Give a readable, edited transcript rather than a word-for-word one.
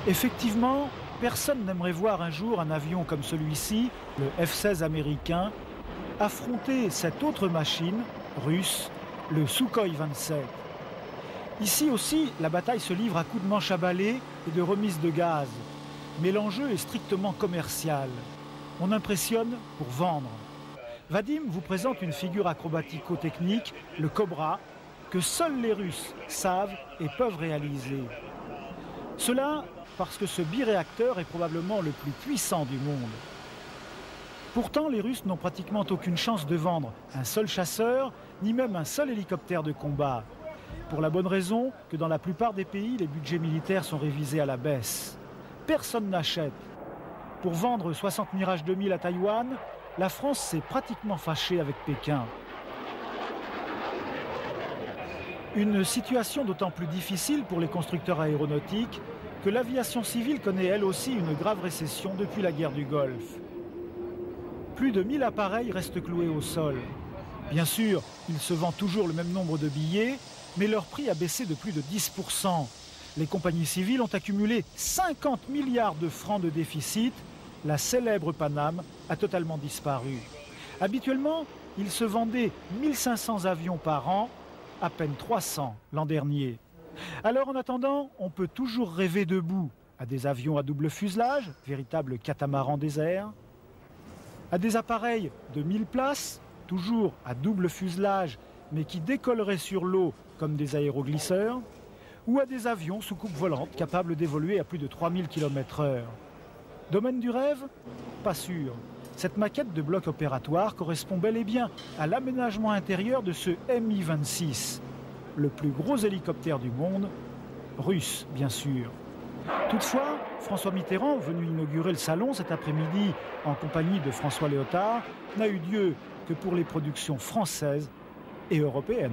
Effectivement, personne n'aimerait voir un jour un avion comme celui-ci, le F-16 américain, affronter cette autre machine, russe, le Sukhoi 27. Ici aussi, la bataille se livre à coups de manche à balai et de remise de gaz. Mais l'enjeu est strictement commercial. On impressionne pour vendre. Vadim vous présente une figure acrobatico-technique, le Cobra, que seuls les Russes savent et peuvent réaliser. Cela parce que ce biréacteur est probablement le plus puissant du monde. Pourtant, les Russes n'ont pratiquement aucune chance de vendre un seul chasseur, ni même un seul hélicoptère de combat. Pour la bonne raison que dans la plupart des pays, les budgets militaires sont révisés à la baisse. Personne n'achète. Pour vendre 60 Mirage 2000 à Taïwan, la France s'est pratiquement fâchée avec Pékin. Une situation d'autant plus difficile pour les constructeurs aéronautiques que l'aviation civile connaît elle aussi une grave récession depuis la guerre du Golfe. Plus de 1000 appareils restent cloués au sol. Bien sûr, ils se vendent toujours le même nombre de billets, mais leur prix a baissé de plus de 10%. Les compagnies civiles ont accumulé 50 milliards de francs de déficit. La célèbre Panam a totalement disparu. Habituellement, il se vendait 1500 avions par an, à peine 300 l'an dernier. Alors en attendant, on peut toujours rêver debout à des avions à double fuselage, véritables catamarans des airs, à des appareils de 1000 places, toujours à double fuselage, mais qui décolleraient sur l'eau comme des aéroglisseurs, ou à des avions sous coupe volante capables d'évoluer à plus de 3000 km/h. Domaine du rêve? Pas sûr. Cette maquette de bloc opératoire correspond bel et bien à l'aménagement intérieur de ce Mi-26, le plus gros hélicoptère du monde, russe bien sûr. Toutefois, François Mitterrand, venu inaugurer le salon cet après-midi en compagnie de François Léotard, n'a eu Dieu que pour les productions françaises et européennes.